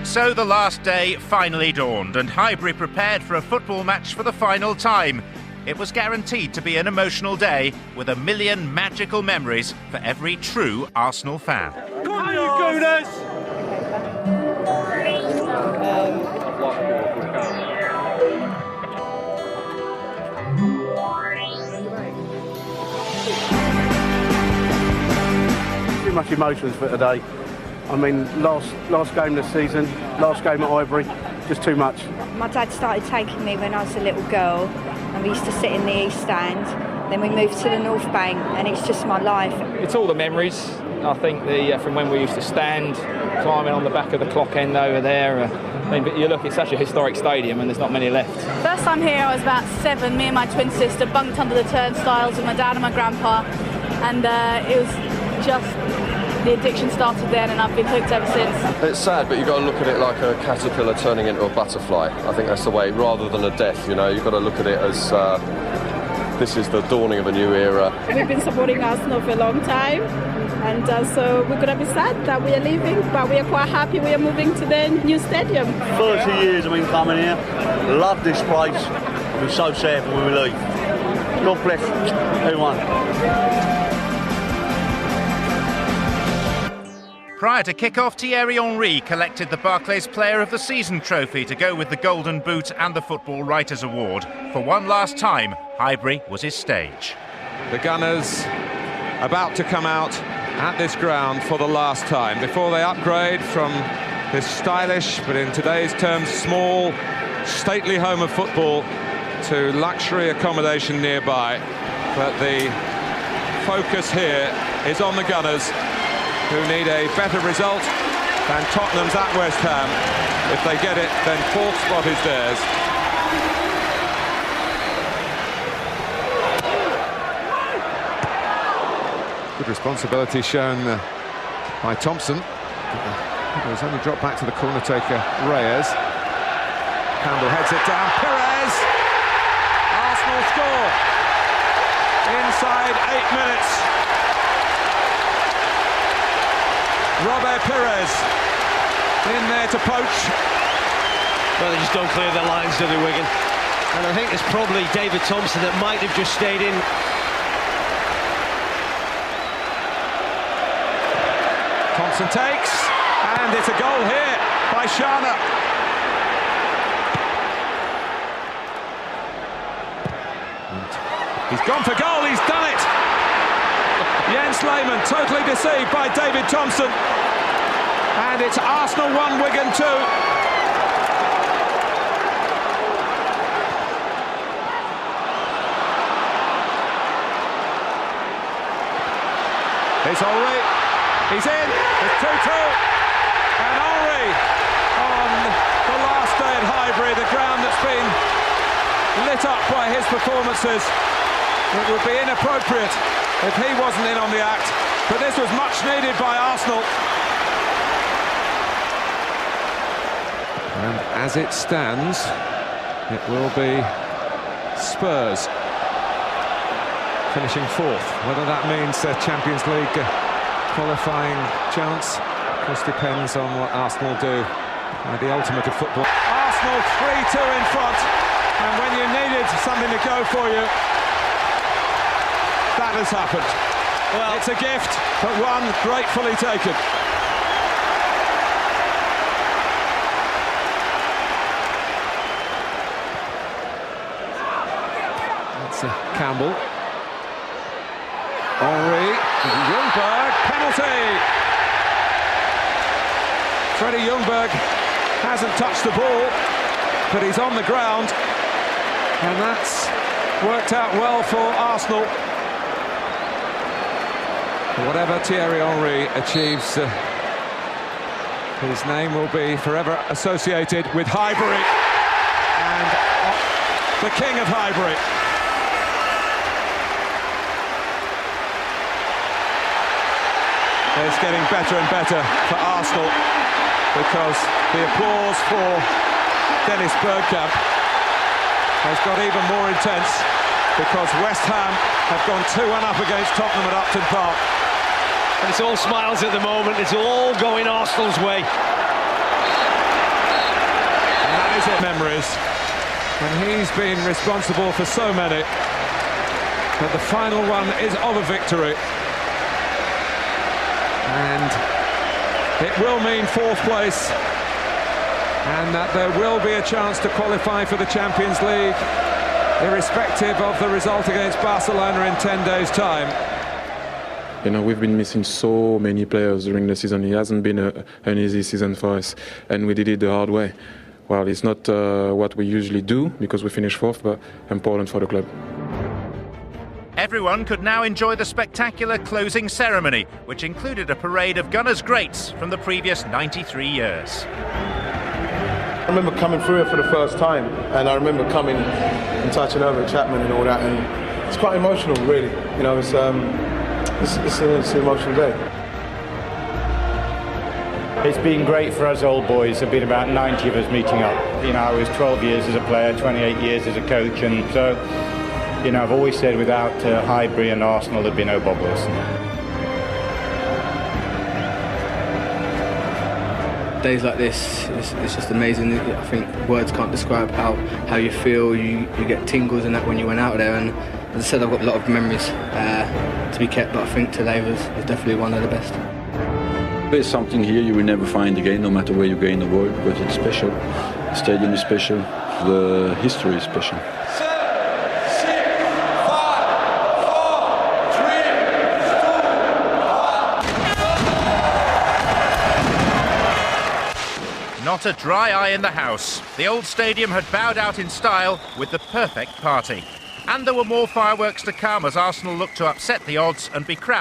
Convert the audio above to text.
So the last day finally dawned and Highbury prepared for a football match for the final time. It was guaranteed to be an emotional day with a million magical memories for every true Arsenal fan. Come on, you Gooners! Too much emotions for today. I mean, last game of the season, last game at Highbury, just too much. My dad started taking me when I was a little girl, and we used to sit in the East Stand. Then we moved to the North Bank, and it's just my life. It's all the memories. I think from when we used to stand, climbing on the back of the clock end over there. But you look, it's such a historic stadium, and there's not many left. First time here, I was about 7. Me and my twin sister bunked under the turnstiles with my dad and my grandpa, and it was just. The addiction started then and I've been hooked ever since. It's sad, but you've got to look at it like a caterpillar turning into a butterfly. I think that's the way, rather than a death, you know. You've got to look at it as this is the dawning of a new era. We've been supporting Arsenal for a long time, and so we're going to be sad that we are leaving, but we are quite happy we are moving to the new stadium. 30 years I've been coming here, love this place. I'll be so sad when we leave. God bless everyone. Prior to kick-off, Thierry Henry collected the Barclays Player of the Season trophy to go with the Golden Boot and the Football Writers Award. For one last time, Highbury was his stage. The Gunners about to come out at this ground for the last time before they upgrade from this stylish, but in today's terms small, stately home of football to luxury accommodation nearby. But the focus here is on the Gunners, who need a better result than Tottenham's at West Ham. If they get it, then 4th spot is theirs. Good responsibility shown by Thompson. It was only dropped back to the corner taker, Reyes. Campbell heads it down, Perez! Arsenal score inside 8 minutes. Robert Perez in there to poach. Well, they just don't clear their lines, do they, Wigan? And I think it's probably David Thompson that might have just stayed in. Thompson takes, and it's a goal here by Shana. He's gone for goal, he's done it! Jens Lehmann totally deceived by David Thompson. And it's Arsenal 1, Wigan 2. It's Henry. He's in. It's 2-2. And Henry on the last day at Highbury, the ground that's been lit up by his performances. It would be inappropriate if he wasn't in on the act, but this was much needed by Arsenal. And as it stands, it will be Spurs finishing 4th. Whether that means a Champions League qualifying chance, of course, depends on what Arsenal do. The ultimate of football. Arsenal 3-2 in front, and when you needed something to go for you, that has happened. Well, it's a gift, but one gratefully taken. That's Campbell. Henry, Ljungberg, penalty. Freddie Ljungberg hasn't touched the ball, but he's on the ground, and that's worked out well for Arsenal. Whatever Thierry Henry achieves, his name will be forever associated with Highbury and the king of Highbury. It's getting better and better for Arsenal because the applause for Dennis Bergkamp has got even more intense because West Ham have gone 2-1 up against Tottenham at Upton Park. And it's all smiles at the moment. It's all going Arsenal's way. That is it, memories. And he's been responsible for so many. But the final one is of a victory. And it will mean 4th place. And that there will be a chance to qualify for the Champions League, irrespective of the result against Barcelona in 10 days' time. You know, we've been missing so many players during the season. It hasn't been an easy season for us, and we did it the hard way. Well, it's not what we usually do because we finished 4th, but important for the club. Everyone could now enjoy the spectacular closing ceremony, which included a parade of Gunners' greats from the previous 93 years. I remember coming through it for the first time, and I remember coming and touching over Chapman and all that, and it's quite emotional, really. You know, it's an emotional day. It's been great for us old boys. There have been about 90 of us meeting up. You know, I was 12 years as a player, 28 years as a coach, and so, you know, I've always said without Highbury and Arsenal there'd be no Bob Wilson. Days like this, it's just amazing. I think words can't describe how you feel. You get tingles and that when you went out there. And as I said, I've got a lot of memories to be kept, but I think today was definitely one of the best. There's something here you will never find again, no matter where you go in the world, because it's special. The stadium is special. The history is special. Not a dry eye in the house. The old stadium had bowed out in style with the perfect party. And there were more fireworks to come as Arsenal looked to upset the odds and be crowned